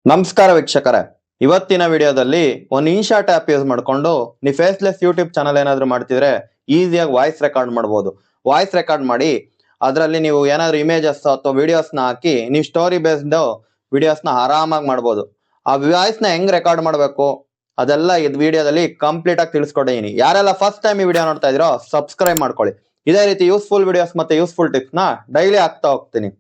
ನಮಸ್ಕಾರ ವೀಕ್ಷಕರೇ, ಇವತ್ತಿನ ವಿಡಿಯೋದಲ್ಲಿ ಒಂದು ಇನ್ಶಾಟ್ ಆಪ್ ಯೂಸ್ ಮಾಡಿಕೊಂಡು ನೀವು ಫೇಸ್ಲೆಸ್ ಯೂಟ್ಯೂಬ್ ಚಾನಲ್ ಏನಾದ್ರು ಮಾಡ್ತಿದ್ರೆ ಈಸಿಯಾಗಿ ವಾಯ್ಸ್ ರೆಕಾರ್ಡ್ ಮಾಡಬಹುದು. ವಾಯ್ಸ್ ರೆಕಾರ್ಡ್ ಮಾಡಿ ಅದರಲ್ಲಿ ನೀವು ಏನಾದ್ರು ಇಮೇಜಸ್ ಅಥವಾ ವಿಡಿಯೋಸ್ನ ಹಾಕಿ ನೀವು ಸ್ಟೋರಿ ಬೇಸ್ಡ್ ವಿಡಿಯೋಸ್ನ ಆರಾಮಾಗಿ ಮಾಡಬಹುದು. ಆ ವಾಯ್ಸ್ನ ಹೆಂಗ್ ರೆಕಾರ್ಡ್ ಮಾಡಬೇಕು ಅದೆಲ್ಲ ಈ ವಿಡಿಯೋದಲ್ಲಿ ಕಂಪ್ಲೀಟ್ ಆಗಿ ತಿಳಿಸ್ಕೊಟ್ಟಿದ್ದೀನಿ. ಯಾರೆಲ್ಲ ಫಸ್ಟ್ ಟೈಮ್ ಈ ವಿಡಿಯೋ ನೋಡ್ತಾ ಇದ್ರೋ ಸಬ್ಸ್ಕ್ರೈಬ್ ಮಾಡ್ಕೊಳ್ಳಿ. ಇದೇ ರೀತಿ ಯೂಸ್ಫುಲ್ ವಿಡಿಯೋಸ್ ಮತ್ತೆ ಯೂಸ್ಫುಲ್ ಟಿಪ್ಸ್ ನ ಡೈಲಿ ಹಾಕ್ತಾ ಹೋಗ್ತೀನಿ.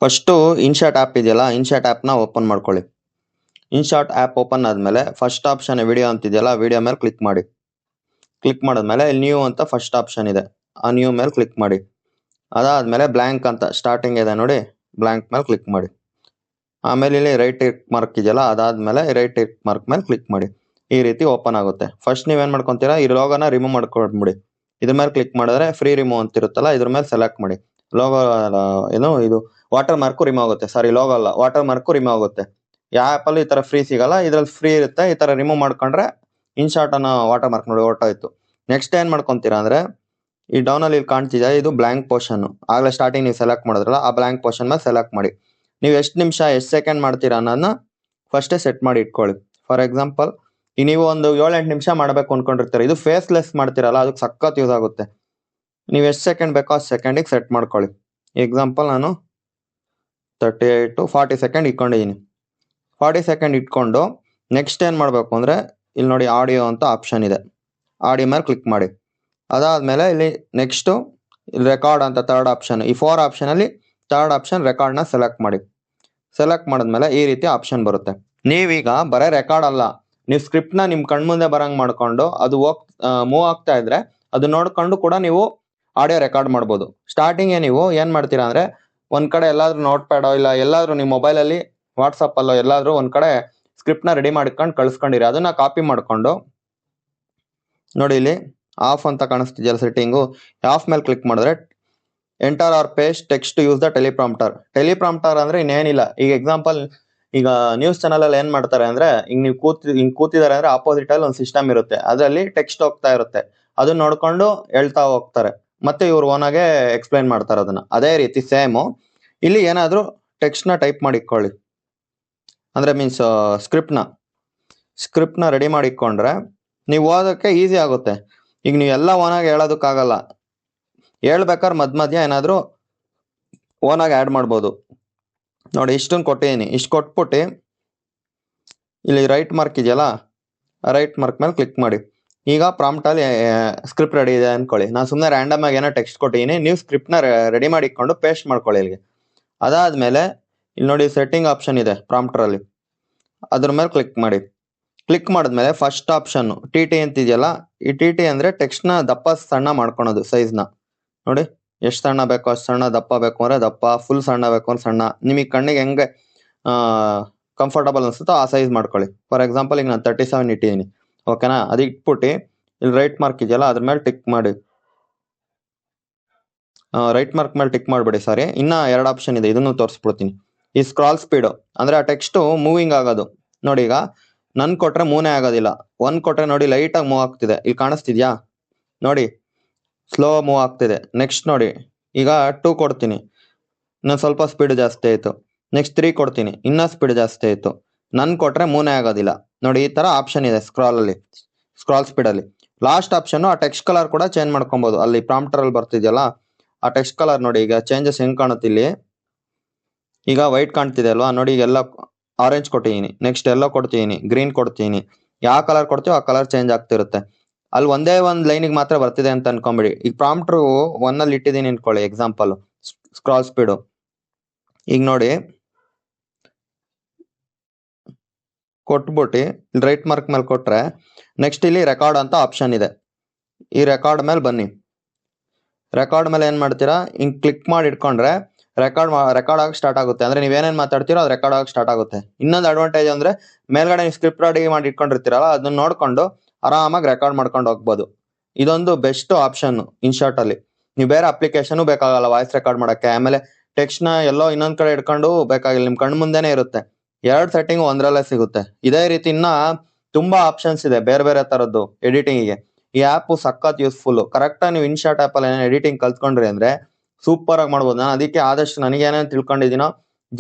ಫಸ್ಟು ಇನ್ಶಾಟ್ ಆ್ಯಪ್ ಇದೆಯಲ್ಲ, ಇನ್ಶಾಟ್ ಆ್ಯಪ್ನ ಓಪನ್ ಮಾಡ್ಕೊಳ್ಳಿ. ಇನ್ಶಾಟ್ ಆ್ಯಪ್ ಓಪನ್ ಆದಮೇಲೆ ಫಸ್ಟ್ ಆಪ್ಷನ್ ವಿಡಿಯೋ ಅಂತಿದೆಯಲ್ಲ, ವಿಡಿಯೋ ಮೇಲೆ ಕ್ಲಿಕ್ ಮಾಡಿ. ಕ್ಲಿಕ್ ಮಾಡಿದ್ಮೇಲೆ ಇಲ್ಲಿ ನ್ಯೂ ಅಂತ ಫಸ್ಟ್ ಆಪ್ಷನ್ ಇದೆ, ಆ ನ್ಯೂ ಮೇಲೆ ಕ್ಲಿಕ್ ಮಾಡಿ. ಅದಾದಮೇಲೆ ಬ್ಲ್ಯಾಂಕ್ ಅಂತ ಸ್ಟಾರ್ಟಿಂಗ್ ಇದೆ ನೋಡಿ, ಬ್ಲ್ಯಾಂಕ್ ಮೇಲೆ ಕ್ಲಿಕ್ ಮಾಡಿ. ಆಮೇಲೆ ಇಲ್ಲಿ ರೈಟ್ ಟಿಕ್ ಮಾರ್ಕ್ ಇದೆಯಲ್ಲ, ಅದಾದಮೇಲೆ ರೈಟ್ ಟಿಕ್ ಮಾರ್ಕ್ ಮೇಲೆ ಕ್ಲಿಕ್ ಮಾಡಿ. ಈ ರೀತಿ ಓಪನ್ ಆಗುತ್ತೆ. ಫಸ್ಟ್ ನೀವೇನು ಮಾಡ್ಕೊತೀರಾ, ಈ ಲೋಗೋನ ರಿಮೂವ್ ಮಾಡ್ಕೊಂಡ್ಬಿಡಿ. ಇದ್ರ ಮೇಲೆ ಕ್ಲಿಕ್ ಮಾಡಿದ್ರೆ ಫ್ರೀ ರಿಮೂವ್ ಅಂತ ಇರುತ್ತಲ್ಲ, ಇದ್ರ ಮೇಲೆ ಸೆಲೆಕ್ಟ್ ಮಾಡಿ. ಲೋಗೋ ಏನು ಇದು ವಾಟರ್ ಮಾರ್ಕು ರಿಮೂವ್ ಆಗುತ್ತೆ. ಸಾರಿ, ಲೋಗೋ ಅಲ್ಲ, ವಾಟರ್ ಮಾರ್ಕು ರಿಮೂವ್ ಆಗುತ್ತೆ. ಯಾವ ಆ್ಯಪಲ್ಲಿ ಈ ಥರ ಫ್ರೀ ಸಿಗಲ್ಲ, ಇದ್ರಲ್ಲಿ ಫ್ರೀ ಇರುತ್ತೆ. ಈ ಥರ ರಿಮೂವ್ ಮಾಡ್ಕೊಂಡ್ರೆ ಇನ್ಶಾಟ್ ಅನ್ನೋ ವಾಟರ್ ಮಾರ್ಕ್ ನೋಡಿ ಹೊರಟೋಯ್ತು. ನೆಕ್ಸ್ಟ್ ಏನು ಮಾಡ್ಕೊತೀರಾ ಅಂದರೆ, ಈ ಡೌನಲ್ಲಿ ಇಲ್ಲಿ ಕಾಣ್ತಿದೆ, ಇದು ಬ್ಲ್ಯಾಂಕ್ ಪೋರ್ಷನ್. ಆಗಲೇ ಸ್ಟಾರ್ಟಿಂಗ್ ನೀವು ಸೆಲೆಕ್ಟ್ ಮಾಡಿದ್ರಲ್ಲ, ಆ ಬ್ಲ್ಯಾಂಕ್ ಪೋರ್ಷನ್ ಮೇಲೆ ಸೆಲೆಕ್ಟ್ ಮಾಡಿ. ನೀವು ಎಷ್ಟು ನಿಮಿಷ ಎಷ್ಟು ಸೆಕೆಂಡ್ ಮಾಡ್ತೀರಾ ಅನ್ನೋದನ್ನ ಫಸ್ಟೇ ಸೆಟ್ ಮಾಡಿ ಇಟ್ಕೊಳ್ಳಿ. ಫಾರ್ ಎಕ್ಸಾಂಪಲ್, ಈಗ ನೀವು ಒಂದು 7-8 ನಿಮಿಷ ಮಾಡಬೇಕು ಅಂದ್ಕೊಂಡಿರ್ತೀರ, ಇದು ಫೇಸ್ಲೆಸ್ ಮಾಡ್ತೀರಲ್ಲ, ಅದಕ್ಕೆ ಸಖತ್ ಯೂಸ್ ಆಗುತ್ತೆ. ನೀವು ಎಷ್ಟು ಸೆಕೆಂಡ್ ಬೇಕೋ ಅಷ್ಟು ಸೆಕೆಂಡಿಗೆ ಸೆಟ್ ಮಾಡ್ಕೊಳ್ಳಿ. ಎಕ್ಸಾಂಪಲ್ ನಾನು 38 to 40 ಸೆಕೆಂಡ್ ಇಟ್ಕೊಂಡಿದ್ದೀನಿ. 40 ಸೆಕೆಂಡ್ ಇಟ್ಕೊಂಡು ನೆಕ್ಸ್ಟ್ ಏನು ಮಾಡಬೇಕು ಅಂದರೆ, ಇಲ್ಲಿ ನೋಡಿ ಆಡಿಯೋ ಅಂತ ಆಪ್ಷನ್ ಇದೆ, ಆಡಿಯೋ ಮೇಲೆ ಕ್ಲಿಕ್ ಮಾಡಿ. ಅದಾದಮೇಲೆ ಇಲ್ಲಿ ನೆಕ್ಸ್ಟು ಇಲ್ಲಿ ರೆಕಾರ್ಡ್ ಅಂತ ಥರ್ಡ್ ಆಪ್ಷನ್, ಈ 4 ಆಪ್ಷನಲ್ಲಿ ಥರ್ಡ್ ಆಪ್ಷನ್ ರೆಕಾರ್ಡ್ನ ಸೆಲೆಕ್ಟ್ ಮಾಡಿ. ಸೆಲೆಕ್ಟ್ ಮಾಡಿದ್ಮೇಲೆ ಈ ರೀತಿ ಆಪ್ಷನ್ ಬರುತ್ತೆ. ನೀವೀಗ ಬರೀ ರೆಕಾರ್ಡ್ ಅಲ್ಲ, ನೀವು ಸ್ಕ್ರಿಪ್ಟ್ನ ನಿಮ್ಮ ಕಣ್ಮುಂದೆ ಬರಂಗೆ ಮಾಡಿಕೊಂಡು ಅದು ಮೂವ್ ಆಗ್ತಾ ಇದ್ರೆ ಅದು ನೋಡ್ಕೊಂಡು ಕೂಡ ನೀವು ಆಡಿಯೋ ರೆಕಾರ್ಡ್ ಮಾಡ್ಬೋದು. ಸ್ಟಾರ್ಟಿಂಗ್ಗೆ ನೀವು ಏನು ಮಾಡ್ತೀರಾ ಅಂದರೆ, ಒಂದು ಕಡೆ ಎಲ್ಲಾದ್ರೂ ನೋಟ್ ಪ್ಯಾಡೋ ಇಲ್ಲ ಎಲ್ಲಾದ್ರೂ ನಿಮ್ಮ ಮೊಬೈಲಲ್ಲಿ ವಾಟ್ಸಪ್ಪಲ್ಲೋ ಎಲ್ಲಾದ್ರೂ ಒಂದು ಕಡೆ ಸ್ಕ್ರಿಪ್ಟ್ನ ರೆಡಿ ಮಾಡ್ಕೊಂಡು ಕಳ್ಸ್ಕೊಂಡಿರಿ. ಅದನ್ನ ಕಾಪಿ ಮಾಡಿಕೊಂಡು ನೋಡಿ, ಇಲ್ಲಿ ಆಫ್ ಅಂತ ಕಾಣಿಸ್ತಿದೆಯಲ್ಲ ಸೆಟ್ಟಿಂಗು, ಆಫ್ ಮೇಲೆ ಕ್ಲಿಕ್ ಮಾಡಿದ್ರೆ enter or paste text use the teleprompter. Teleprompter ಅಂದರೆ ಇನ್ನೇನಿಲ್ಲ, ಈಗ ಎಕ್ಸಾಂಪಲ್ ಈಗ ನ್ಯೂಸ್ ಚಾನಲಲ್ಲಿ ಏನು ಮಾಡ್ತಾರೆ ಅಂದರೆ, ಈಗ ನೀವು ಕೂತಿದ್ದಾರೆ ಅಂದರೆ ಆಪೋಸಿಟಲ್ಲಿ ಒಂದು ಸಿಸ್ಟಮ್ ಇರುತ್ತೆ, ಅದರಲ್ಲಿ ಟೆಕ್ಸ್ಟ್ ಹೋಗ್ತಾ ಇರುತ್ತೆ, ಅದನ್ನ ನೋಡ್ಕೊಂಡು ಹೇಳ್ತಾ ಹೋಗ್ತಾರೆ, ಮತ್ತೆ ಇವ್ರು ಓನಾಗೆ ಎಕ್ಸ್ಪ್ಲೈನ್ ಮಾಡ್ತಾರೆ ಅದನ್ನ. ಅದೇ ರೀತಿ ಸೇಮು ಇಲ್ಲಿ ಏನಾದರೂ ಟೆಕ್ಸ್ಟ್ನ ಟೈಪ್ ಮಾಡಿಕೊಳ್ಳಿ, ಅಂದರೆ ಮೀನ್ಸ್ ಸ್ಕ್ರಿಪ್ಟ್ನ ರೆಡಿ ಮಾಡಿಕೊಂಡ್ರೆ ನೀವು ಓದೋಕ್ಕೆ ಈಸಿ ಆಗುತ್ತೆ. ಈಗ ನೀವು ಎಲ್ಲ ಓನಾಗಿ ಹೇಳೋದಕ್ಕಾಗಲ್ಲ, ಹೇಳ್ಬೇಕಾದ್ರೆ ಮಧ್ಯ ಏನಾದರೂ ಓನಾಗಿ ಆ್ಯಡ್ ಮಾಡ್ಬೋದು. ನೋಡಿ, ಇಷ್ಟನ್ನು ಕೊಟ್ಟಿದ್ದೀನಿ, ಇಷ್ಟು ಕೊಟ್ಬಿಟ್ಟು ಇಲ್ಲಿ ರೈಟ್ ಮಾರ್ಕ್ ಇದೆಯಲ್ಲ, ರೈಟ್ ಮಾರ್ಕ್ ಮೇಲೆ ಕ್ಲಿಕ್ ಮಾಡಿ. ಈಗ ಪ್ರಾಂಪ್ಟಲ್ಲಿ ಸ್ಕ್ರಿಪ್ಟ್ ರೆಡಿ ಇದೆ ಅಂದ್ಕೊಳ್ಳಿ. ನಾನು ಸುಮ್ಮನೆ ರ್ಯಾಂಡಮ್ ಆಗಿ ಏನೋ ಟೆಕ್ಸ್ಟ್ ಕೊಟ್ಟಿದ್ದೀನಿ, ನೀವು ಸ್ಕ್ರಿಪ್ಟ್ನ ರೆಡಿ ಮಾಡಿಕೊಂಡು ಪೇಸ್ಟ್ ಮಾಡ್ಕೊಳ್ಳಿ ಇಲ್ಲಿಗೆ. ಅದಾದಮೇಲೆ ಇಲ್ಲಿ ನೋಡಿ ಸೆಟ್ಟಿಂಗ್ ಆಪ್ಷನ್ ಇದೆ ಪ್ರಾಂಪ್ಟರಲ್ಲಿ, ಅದ್ರ ಮೇಲೆ ಕ್ಲಿಕ್ ಮಾಡಿ. ಕ್ಲಿಕ್ ಮಾಡಿದ್ಮೇಲೆ ಫಸ್ಟ್ ಆಪ್ಷನ್ನು ಟಿ ಅಂತಿದೆಯಲ್ಲ, ಈ ಟಿ ಅಂದರೆ ಟೆಕ್ಸ್ಟ್ನ ದಪ್ಪ ಸಣ್ಣ ಮಾಡ್ಕೊಳೋದು, ಸೈಜ್ನ ನೋಡಿ, ಎಷ್ಟು ಸಣ್ಣ ಬೇಕೋ ಅಷ್ಟು ಸಣ್ಣ, ದಪ್ಪ ಬೇಕು ಅಂದರೆ ದಪ್ಪ, ಫುಲ್ ಸಣ್ಣ ಬೇಕು ಅಂದ್ರೆ ಸಣ್ಣ, ನಿಮಗೆ ಕಣ್ಣಿಗೆ ಹೆಂಗೆ ಕಂಫರ್ಟಬಲ್ ಅನಿಸುತ್ತೋ ಆ ಸೈಜ್ ಮಾಡ್ಕೊಳ್ಳಿ. ಫಾರ್ ಎಕ್ಸಾಂಪಲ್ ಈಗ ನಾನು 37 ಇಟ್ಟಿದ್ದೀನಿ, ಓಕೆನಾ. ಅದು ಇಟ್ಬಿಟ್ಟು ಇಲ್ಲಿ ರೈಟ್ ಮಾರ್ಕ್ ಇದೆಯಲ್ಲ, ಅದ್ರ ಮೇಲೆ ಟಿಕ್ ಮಾಡಿ. ರೈಟ್ ಮಾರ್ಕ್ ಮೇಲೆ ಟಿಕ್ ಮಾಡಿಬಿಡಿ. ಸಾರಿ, ಇನ್ನೂ 2 ಆಪ್ಷನ್ ಇದೆ, ಇದನ್ನು ತೋರಿಸ್ಬಿಡ್ತೀನಿ. ಈ ಸ್ಕ್ರಾಲ್ ಸ್ಪೀಡು ಅಂದರೆ ಆ ಟೆಕ್ಸ್ಟು ಮೂವಿಂಗ್ ಆಗೋದು ನೋಡಿ. ಈಗ ನನ್ ಕೊಟ್ರೆ ಮೂನೇ ಆಗೋದಿಲ್ಲ, 1 ಕೊಟ್ರೆ ನೋಡಿ ಲೈಟಾಗಿ ಮೂವ್ ಆಗ್ತಿದೆ, ಇಲ್ಲಿ ಕಾಣಿಸ್ತಿದ್ಯಾ ನೋಡಿ, ಸ್ಲೋ ಮೂವ್ ಆಗ್ತಿದೆ. ನೆಕ್ಸ್ಟ್ ನೋಡಿ, ಈಗ 2 ಕೊಡ್ತೀನಿ, ಇನ್ನೂ ಸ್ವಲ್ಪ ಸ್ಪೀಡ್ ಜಾಸ್ತಿ ಆಯಿತು. ನೆಕ್ಸ್ಟ್ 3 ಕೊಡ್ತೀನಿ, ಇನ್ನೂ ಸ್ಪೀಡ್ ಜಾಸ್ತಿ ಆಯಿತು. ನನ್ ಕೊಟ್ರೆ ಮೂನೇ ಆಗೋದಿಲ್ಲ ನೋಡಿ. ಈ ಥರ ಆಪ್ಷನ್ ಇದೆ ಸ್ಕ್ರಾಲ್ ಸ್ಪೀಡಲ್ಲಿ. ಲಾಸ್ಟ್ ಆಪ್ಷನ್ನು ಆ ಟೆಕ್ಸ್ಟ್ ಕಲರ್ ಕೂಡ ಚೇಂಜ್ ಮಾಡ್ಕೊಬೋದು. ಅಲ್ಲಿ ಪ್ರಾಂಪ್ಟರಲ್ಲಿ ಬರ್ತಿದೆಯಲ್ಲ, ಆ ಟೆಕ್ಸ್ಟ್ ಕಲರ್ ನೋಡಿ, ಈಗ ಚೇಂಜಸ್ ಹೆಂಗೆ ಕಾಣುತ್ತೆ ಇಲ್ಲಿ, ಈಗ ವೈಟ್ ಕಾಣ್ತಿದೆ ಅಲ್ವಾ ನೋಡಿ, ಈಗ ಎಲ್ಲ ಆರೆಂಜ್ ಕೊಟ್ಟಿದ್ದೀನಿ, ನೆಕ್ಸ್ಟ್ ಎಲ್ಲೋ ಕೊಡ್ತೀನಿ, ಗ್ರೀನ್ ಕೊಡ್ತೀನಿ. ಯಾವ ಕಲರ್ ಕೊಡ್ತೀವೋ ಆ ಕಲರ್ ಚೇಂಜ್ ಆಗ್ತಿರುತ್ತೆ. ಅಲ್ಲಿ ಒಂದೇ ಒಂದು ಲೈನಿಗೆ ಮಾತ್ರ ಬರ್ತಿದೆ ಅಂತ ಅನ್ಕೊಂಬಿಡಿ. ಈಗ ಪ್ರಾಂಪ್ಟ್ರು 1ಅಲ್ಲಿ ಇಟ್ಟಿದ್ದೀನಿ ಅನ್ಕೊಳ್ಳಿ, ಎಕ್ಸಾಂಪಲ್ ಸ್ಕ್ರಾಲ್ ಸ್ಪೀಡು. ಈಗ ನೋಡಿ ಕೊಟ್ಬಿಟ್ಟು ಇಲ್ಲಿ ರೈಟ್ ಮಾರ್ಕ್ ಮೇಲೆ ಕೊಟ್ರೆ ನೆಕ್ಸ್ಟ್ ಇಲ್ಲಿ ರೆಕಾರ್ಡ್ ಅಂತ ಆಪ್ಷನ್ ಇದೆ, ಈ ರೆಕಾರ್ಡ್ ಮೇಲೆ ಬನ್ನಿ. ರೆಕಾರ್ಡ್ ಮೇಲೆ ಏನು ಮಾಡ್ತೀರಾ, ಹಿಂಗೆ ಕ್ಲಿಕ್ ಮಾಡಿ ಇಟ್ಕೊಂಡ್ರೆ ರೆಕಾರ್ಡ್ ಆಗಿ ಸ್ಟಾರ್ಟ್ ಆಗುತ್ತೆ. ಅಂದರೆ ನೀವೇನೇನು ಮಾತಾಡ್ತೀರೋ ಅದು ರೆಕಾರ್ಡ್ ಆಗಿ ಸ್ಟಾರ್ಟ್ ಆಗುತ್ತೆ. ಇನ್ನೊಂದು ಅಡ್ವಾಂಟೇಜ್ ಅಂದರೆ, ಮೇಲ್ಗಡೆ ನೀವು ಸ್ಕ್ರಿಪ್ಟ್ ರೆಡಿ ಮಾಡಿ ಇಟ್ಕೊಂಡಿರ್ತೀರಲ್ಲ, ಅದನ್ನ ನೋಡ್ಕೊಂಡು ಆರಾಮಾಗಿ ರೆಕಾರ್ಡ್ ಮಾಡ್ಕೊಂಡು ಹೋಗ್ಬೋದು. ಇದೊಂದು ಬೆಸ್ಟ್ ಆಪ್ಷನ್ನು ಇನ್ಶಾಟಲ್ಲಿ. ನೀವು ಬೇರೆ ಅಪ್ಲಿಕೇಶನು ಬೇಕಾಗಲ್ಲ ವಾಯ್ಸ್ ರೆಕಾರ್ಡ್ ಮಾಡೋಕ್ಕೆ. ಆಮೇಲೆ ಟೆಕ್ಸ್ಟ್ನ ಎಲ್ಲೋ ಇನ್ನೊಂದು ಕಡೆ ಇಟ್ಕೊಂಡು ಬೇಕಾಗಿಲ್ಲ, ನಿಮ್ಮ ಕಣ್ಣು ಮುಂದೆನೇ ಇರುತ್ತೆ. 2 ಸೆಟ್ಟಿಂಗ್ ಒಂದರಲ್ಲೇ ಸಿಗುತ್ತೆ. ಇದೇ ರೀತಿ ಇನ್ನ ತುಂಬಾ ಆಪ್ಷನ್ಸ್ ಇದೆ ಬೇರೆ ಬೇರೆ ಥರದ್ದು ಎಡಿಟಿಂಗಿಗೆ. ಈ ಆ್ಯಪು ಸಖತ್ ಯೂಸ್ಫುಲ್ಲು. ಕರೆಕ್ಟಾಗಿ ನೀವು ಇನ್ಶಾಟ್ ಆ್ಯಪಲ್ಲಿ ಏನೋ ಎಡಿಟಿಂಗ್ ಕಲ್ತ್ಕೊಂಡ್ರಿ ಅಂದರೆ ಸೂಪರ್ ಆಗಿ ಮಾಡ್ಬೋದು. ನಾನು ಅದಕ್ಕೆ ಆದಷ್ಟು ನನಗೇನೇನು ತಿಳ್ಕೊಂಡಿದ್ದೀನೋ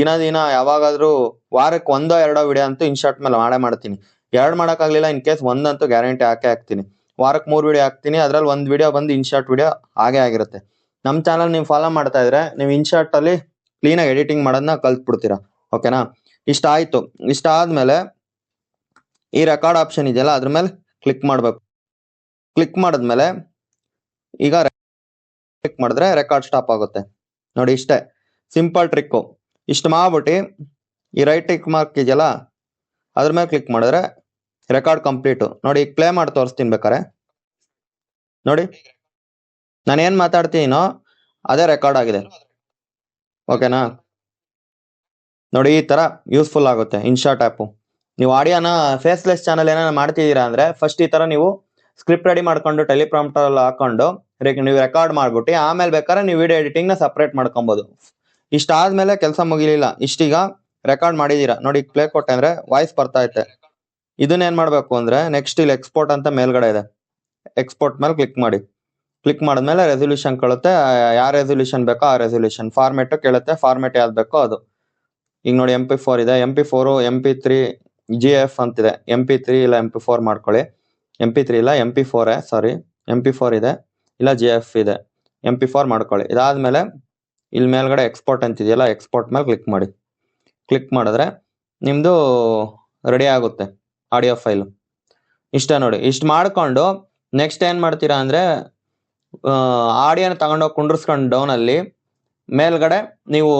ದಿನ ಯಾವಾಗಾದ್ರೂ ವಾರಕ್ಕೆ 1-2 ವಿಡಿಯೋ ಅಂತೂ ಇನ್ಶಾರ್ಟ್ ಮೇಲೆ ಮಾಡ್ತೀನಿ. 2 ಮಾಡೋಕ್ಕಾಗಲಿಲ್ಲ, ಇನ್ ಕೇಸ್ ಒಂದಂತೂ ಗ್ಯಾರಂಟಿ ಹಾಕ್ತೀನಿ. ವಾರಕ್ಕೆ 3 ವಿಡಿಯೋ ಹಾಕ್ತೀನಿ, ಅದ್ರಲ್ಲಿ 1 ವಿಡಿಯೋ ಬಂದು ಇನ್ಶಾರ್ಟ್ ವಿಡಿಯೋ ಆಗಿರುತ್ತೆ. ನಮ್ಮ ಚಾನಲ್ ನೀವು ಫಾಲೋ ಮಾಡ್ತಾ ಇದ್ರೆ ನೀವು ಇನ್ಶಾರ್ಟ್ ಅಲ್ಲಿ ಕ್ಲೀನಾಗಿ ಎಡಿಟಿಂಗ್ ಮಾಡೋದನ್ನ ಕಲ್ತ್ಬಿಡ್ತೀರಾ. ಓಕೆನಾ? ಇಷ್ಟ ಆಯ್ತು. ಇಷ್ಟ ಆದ್ಮೇಲೆ ಈ ರೆಕಾರ್ಡ್ ಆಪ್ಷನ್ ಇದೆಯಲ್ಲ ಅದ್ರ ಮೇಲೆ ಕ್ಲಿಕ್ ಮಾಡಬೇಕು. ಕ್ಲಿಕ್ ಮಾಡಿದ್ಮೇಲೆ ಈಗ ಕ್ಲಿಕ್ ಮಾಡಿದ್ರೆ ರೆಕಾರ್ಡ್ ಸ್ಟಾಪ್ ಆಗುತ್ತೆ. ನೋಡಿ, ಇಷ್ಟೇ ಸಿಂಪಲ್ ಟ್ರಿಕ್ಕು. ಇಷ್ಟು ಮಾಡ್ಬಿಟ್ಟು ಈ ರೈಟ್ ಟಿಕ್ ಮಾರ್ಕ್ ಇದೆಯಲ್ಲ ಅದ್ರ ಮೇಲೆ ಕ್ಲಿಕ್ ಮಾಡಿದ್ರೆ ರೆಕಾರ್ಡ್ ಕಂಪ್ಲೀಟು. ನೋಡಿ, ಈಗ ಪ್ಲೇ ಮಾಡಿ ತೋರಿಸ್ತೀನಿ ಬೇಕಾರೆ. ನೋಡಿ, ನಾನು ಏನ್ ಮಾತಾಡ್ತೀನೋ ಅದೇ ರೆಕಾರ್ಡ್ ಆಗಿದೆ. ಓಕೆನಾ? ನೋಡಿ, ಈ ತರ ಯೂಸ್ಫುಲ್ ಆಗುತ್ತೆ ಇನ್ಶಾರ್ಟ್ ಆ್ಯಪು. ನೀವು ಆಡಿಯೋನ ಫೇಸ್ಲೆಸ್ ಚಾನಲ್ ಏನಾರ ಮಾಡ್ತಿದ್ದೀರಾ ಅಂದ್ರೆ ಫಸ್ಟ್ ಈ ತರ ನೀವು ಸ್ಕ್ರಿಪ್ಟ್ ರೆಡಿ ಮಾಡ್ಕೊಂಡು ಟೆಲಿಪ್ರಾಂಪ್ಟರ್ ಅಲ್ಲಿ ಹಾಕೊಂಡು ನೀವು ರೆಕಾರ್ಡ್ ಮಾಡ್ಬಿಟ್ಟು ಆಮೇಲೆ ಬೇಕಾದ್ರೆ ನೀವು ವಿಡಿಯೋ ಎಡಿಟಿಂಗ್ ನ ಸಪ್ರೇಟ್ ಮಾಡ್ಕೊಬಹುದು. ಇಷ್ಟಾದ್ಮೇಲೆ ಕೆಲಸ ಮುಗಿಲಿಲ್ಲ, ಇಷ್ಟೀಗ ರೆಕಾರ್ಡ್ ಮಾಡಿದೀರಾ. ನೋಡಿ, ಪ್ಲೇ ಕೊಟ್ಟೆ ಅಂದ್ರೆ ವಾಯ್ಸ್ ಬರ್ತಾ ಐತೆ. ಇದನ್ನ ಏನ್ ಮಾಡ್ಬೇಕು ಅಂದ್ರೆ ನೆಕ್ಸ್ಟ್ ಇಲ್ಲಿ ಎಕ್ಸ್ಪೋರ್ಟ್ ಅಂತ ಮೇಲ್ಗಡೆ ಇದೆ, ಎಕ್ಸ್ಪೋರ್ಟ್ ಮೇಲೆ ಕ್ಲಿಕ್ ಮಾಡಿ. ಕ್ಲಿಕ್ ಮಾಡಿದ್ಮೇಲೆ ರೆಸೊಲ್ಯೂಷನ್ ಕೇಳುತ್ತೆ, ಯಾವ ರೆಸೊಲ್ಯೂಷನ್ ಬೇಕೋ ಆ ರೆಸೊಲ್ಯೂಷನ್. ಫಾರ್ಮೆಟ್ ಕೇಳುತ್ತೆ, ಫಾರ್ಮೆಟ್ ಯಾವ್ದು ಬೇಕೋ ಅದು. ಈಗ ನೋಡಿ MP4 ಇದೆ, MP4, MP3, GF ಅಂತಿದೆ. MP3 ಇಲ್ಲ MP4 ಮಾಡ್ಕೊಳ್ಳಿ. MP3 ಇಲ್ಲ MP4 ಸಾರಿ, MP4 ಇದೆ ಇಲ್ಲ GF ಇದೆ, MP4 ಮಾಡ್ಕೊಳ್ಳಿ. ಇದಾದ್ಮೇಲೆ ಇಲ್ಲಿ ಮೇಲ್ಗಡೆ ಎಕ್ಸ್ಪೋರ್ಟ್ ಅಂತಿದೆಯಲ್ಲ, ಎಕ್ಸ್ಪೋರ್ಟ್ ಮೇಲೆ ಕ್ಲಿಕ್ ಮಾಡಿ. ಕ್ಲಿಕ್ ಮಾಡಿದ್ರೆ ನಿಮ್ದು ರೆಡಿ ಆಗುತ್ತೆ ಆಡಿಯೋ ಫೈಲ್. ಇಷ್ಟ ನೋಡಿ. ಇಷ್ಟು ಮಾಡ್ಕೊಂಡು ನೆಕ್ಸ್ಟ್ ಏನ್ ಮಾಡ್ತೀರಾ ಅಂದ್ರೆ ಆಡಿಯೋನ ತಗೊಂಡೋಗಿ ಕುಂಡ್ರಸ್ಕೊಂಡು ಡೌನ್ ಅಲ್ಲಿ ಮೇಲ್ಗಡೆ ನೀವು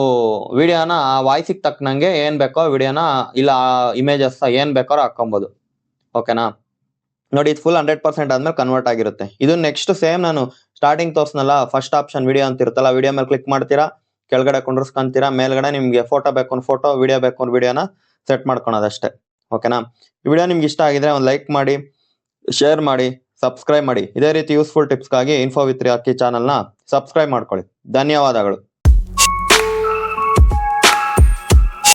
ವಿಡಿಯೋನ ಆ ವಾಯ್ಸಿಗೆ ತಕ್ಕನಂಗೆ ಏನ್ ಬೇಕೋ ವಿಡಿಯೋನ ಇಲ್ಲ ಇಮೇಜಸ್ ಏನ್ ಬೇಕಾದ್ರೂ ಹಾಕೊಬಹುದು. ಓಕೆನಾ? ನೋಡಿ, ಇದು ಫುಲ್ 100% ಆದ್ಮೇಲೆ ಕನ್ವರ್ಟ್ ಆಗಿರುತ್ತೆ. ಇದು ನೆಕ್ಸ್ಟ್ ಸೇಮ್ ನಾನು ಸ್ಟಾರ್ಟಿಂಗ್ ತೋರ್ಸ್ನಲ್ಲ, ಫಸ್ಟ್ ಆಪ್ಷನ್ ವಿಡಿಯೋ ಅಂತ ಇರುತ್ತಲ್ಲ, ವಿಡಿಯೋ ಮೇಲೆ ಕ್ಲಿಕ್ ಮಾಡ್ತೀರಾ, ಕೆಳಗಡೆ ಕುಂಡ್ರಸ್ಕೊಂತೀರಾ, ಮೇಲ್ಗಡೆ ನಿಮ್ಗೆ ಫೋಟೋ ಬೇಕು ಒಂದು ಫೋಟೋ, ವಿಡಿಯೋ ಬೇಕು ಒಂದು ವಿಡಿಯೋನ ಸೆಟ್ ಮಾಡ್ಕೊಳೋದಷ್ಟೇ. ಓಕೆನಾ? ಈ ವಿಡಿಯೋ ನಿಮ್ಗೆ ಇಷ್ಟ ಆಗಿದ್ರೆ ಒಂದು ಲೈಕ್ ಮಾಡಿ, ಶೇರ್ ಮಾಡಿ, ಸಬ್ಸ್ಕ್ರೈಬ್ ಮಾಡಿ. ಇದೇ ರೀತಿ ಯೂಸ್ಫುಲ್ ಟಿಪ್ಸ್ಗಾಗಿ ಇನ್ಫೋ ವಿತ್ ರಿಯಾಕಿ ಚಾನಲ್ನ ಸಬ್ಸ್ಕ್ರೈಬ್ ಮಾಡ್ಕೊಳ್ಳಿ. ಧನ್ಯವಾದಗಳು.